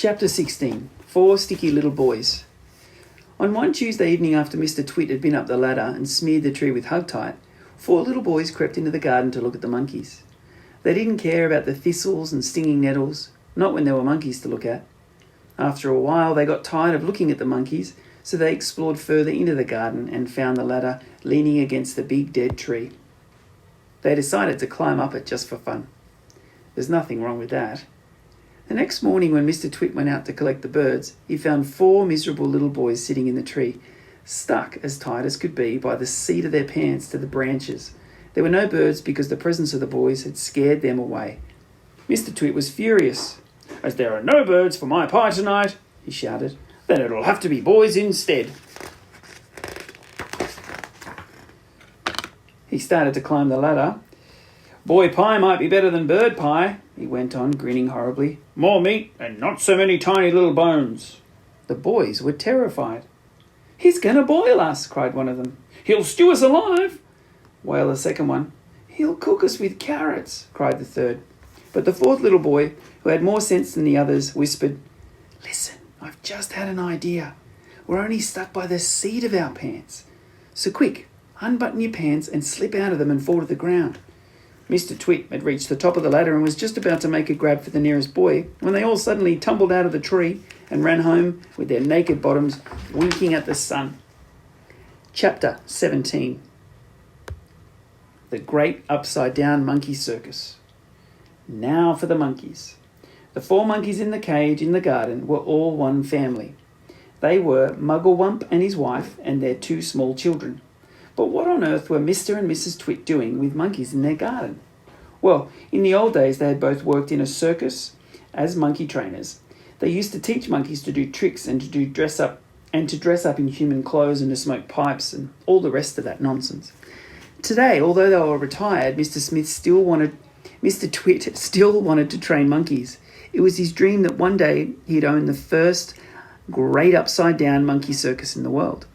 Chapter 16. 4 Sticky Little Boys. On one Tuesday evening after Mr. Twit had been up the ladder and smeared the tree with Hugtight, 4 little boys crept into the garden to look at the monkeys. They didn't care about the thistles and stinging nettles, not when there were monkeys to look at. After a while they got tired of looking at the monkeys, so they explored further into the garden and found the ladder leaning against the big dead tree. They decided to climb up it just for fun. There's nothing wrong with that. The next morning when Mr. Twit went out to collect the birds, he found 4 miserable little boys sitting in the tree, stuck as tight as could be by the seat of their pants to the branches. There were no birds because the presence of the boys had scared them away. Mr. Twit was furious. "As there are no birds for my pie tonight," he shouted, "then it'll have to be boys instead." He started to climb the ladder. "Boy pie might be better than bird pie," he went on, grinning horribly. "More meat and not so many tiny little bones." The boys were terrified. "He's going to boil us," cried one of them. "He'll stew us alive," wailed the second one. "He'll cook us with carrots," cried the third. But the fourth little boy, who had more sense than the others, whispered, "Listen, I've just had an idea. We're only stuck by the seat of our pants. So quick, unbutton your pants and slip out of them and fall to the ground." Mr. Twit had reached the top of the ladder and was just about to make a grab for the nearest boy when they all suddenly tumbled out of the tree and ran home with their naked bottoms winking at the sun. Chapter 17. The Great UpsideDown Monkey Circus. Now for the monkeys. The 4 monkeys in the cage in the garden were all one family. They were Mugglewump and his wife and their 2 small children. But what on earth were Mr. and Mrs. Twit doing with monkeys in their garden? Well, in the old days they had both worked in a circus as monkey trainers. They used to teach monkeys to do tricks and to dress up in human clothes and to smoke pipes and all the rest of that nonsense. Today, although they were retired, Mr. Twit still wanted to train monkeys. It was his dream that one day he'd own the first great upside-down monkey circus in the world.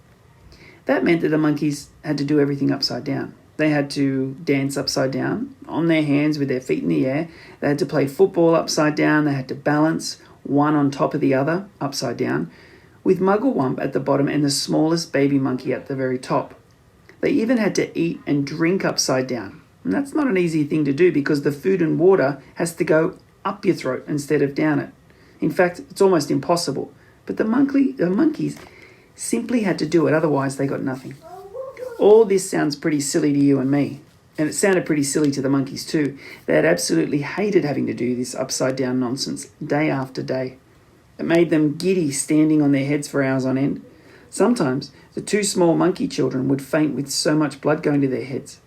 That meant that the monkeys had to do everything upside down. They had to dance upside down, on their hands with their feet in the air. They had to play football upside down. They had to balance one on top of the other upside down, with Mugglewump at the bottom and the smallest baby monkey at the very top. They even had to eat and drink upside down. And that's not an easy thing to do because the food and water has to go up your throat instead of down it. In fact, it's almost impossible. But the monkeys simply had to do it, otherwise they got nothing. All this sounds pretty silly to you and me, and it sounded pretty silly to the monkeys too. They had absolutely hated having to do this upside-down nonsense day after day. It made them giddy standing on their heads for hours on end. Sometimes the 2 small monkey children would faint with so much blood going to their heads.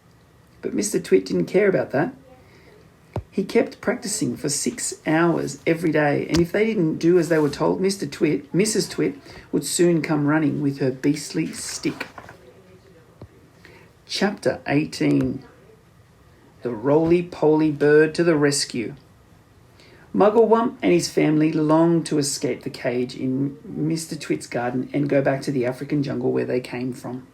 But Mr. Twit didn't care about that. He kept practicing for 6 hours every day, and if they didn't do as they were told, Mrs. Twit would soon come running with her beastly stick. Chapter 18. The Roly-Poly Bird to the Rescue. Mugglewump and his family longed to escape the cage in Mr. Twit's garden and go back to the African jungle where they came from.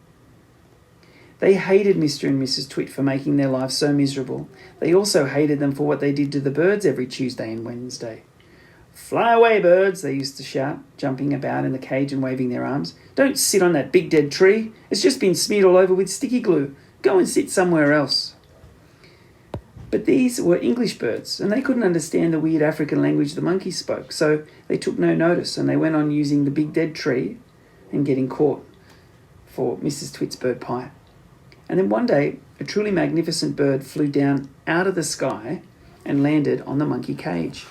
They hated Mr. and Mrs. Twit for making their lives so miserable. They also hated them for what they did to the birds every Tuesday and Wednesday. "Fly away, birds," they used to shout, jumping about in the cage and waving their arms. "Don't sit on that big dead tree. It's just been smeared all over with sticky glue. Go and sit somewhere else." But these were English birds, and they couldn't understand the weird African language the monkeys spoke, so they took no notice, and they went on using the big dead tree and getting caught for Mrs. Twit's bird pie. And then one day, a truly magnificent bird flew down out of the sky and landed on the monkey cage.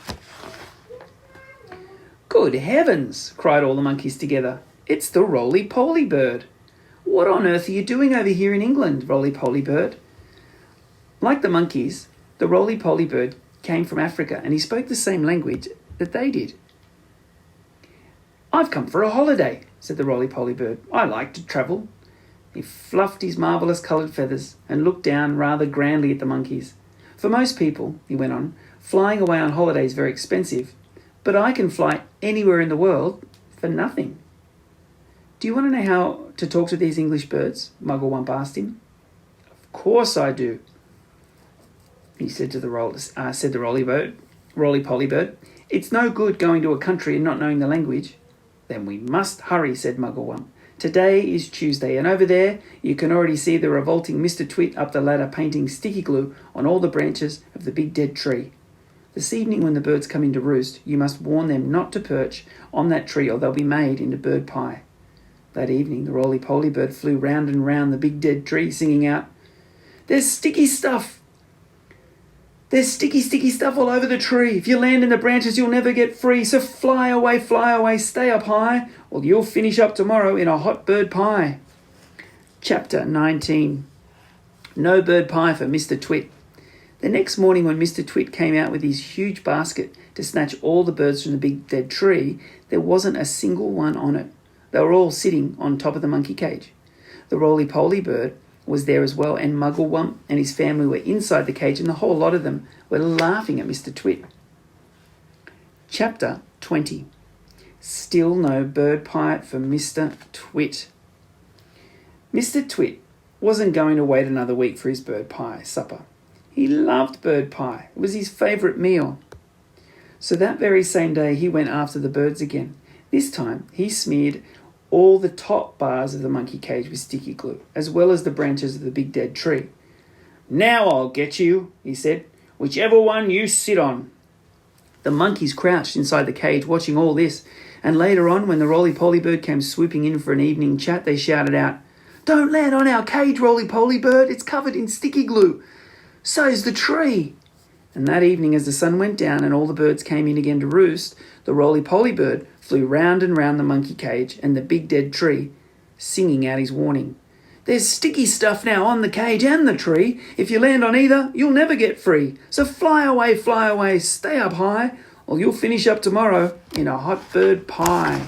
"Good heavens!" cried all the monkeys together. "It's the Roly-Poly Bird. What on earth are you doing over here in England, Roly-Poly Bird?" Like the monkeys, the Roly-Poly Bird came from Africa and he spoke the same language that they did. "I've come for a holiday," said the Roly-Poly Bird. "I like to travel." He fluffed his marvellous coloured feathers and looked down rather grandly at the monkeys. "For most people," he went on, "flying away on holiday is very expensive, but I can fly anywhere in the world for nothing." "Do you want to know how to talk to these English birds?" Mugglewump asked him. "Of course I do," he said to the Roly-Poly Bird. It's no good going to a country and not knowing the language. Then we must hurry, said Mugglewump. Today is Tuesday, and over there you can already see the revolting Mr. Twit up the ladder painting sticky glue on all the branches of the big dead tree. This evening when the birds come in to roost, you must warn them not to perch on that tree or they'll be made into bird pie. That evening the roly-poly bird flew round and round the big dead tree, singing out, "There's sticky stuff! There's sticky stuff all over the tree. If you land in the branches, you'll never get free. So fly away, stay up high, or you'll finish up tomorrow in a hot bird pie." Chapter 19. No bird pie for Mr. Twit. The next morning when Mr. Twit came out with his huge basket to snatch all the birds from the big dead tree, there wasn't a single one on it. They were all sitting on top of the monkey cage. The roly-poly bird was there as well, and Mugglewump and his family were inside the cage, and the whole lot of them were laughing at Mr. Twit. Chapter 20. Still no bird pie for Mr. Twit. Mr. Twit wasn't going to wait another week for his bird pie supper. He loved bird pie. It was his favourite meal. So that very same day he went after the birds again. This time he smeared all the top bars of the monkey cage with sticky glue, as well as the branches of the big dead tree. "Now I'll get you," he said, "whichever one you sit on." The monkeys crouched inside the cage watching all this, and later on, when the roly-poly bird came swooping in for an evening chat, they shouted out, "Don't land on our cage, roly-poly bird, it's covered in sticky glue. So's the tree." And that evening, as the sun went down and all the birds came in again to roost, the roly-poly bird flew round and round the monkey cage and the big dead tree, singing out his warning. "There's sticky stuff now on the cage and the tree. If you land on either, you'll never get free. So fly away, stay up high, or you'll finish up tomorrow in a hot bird pie."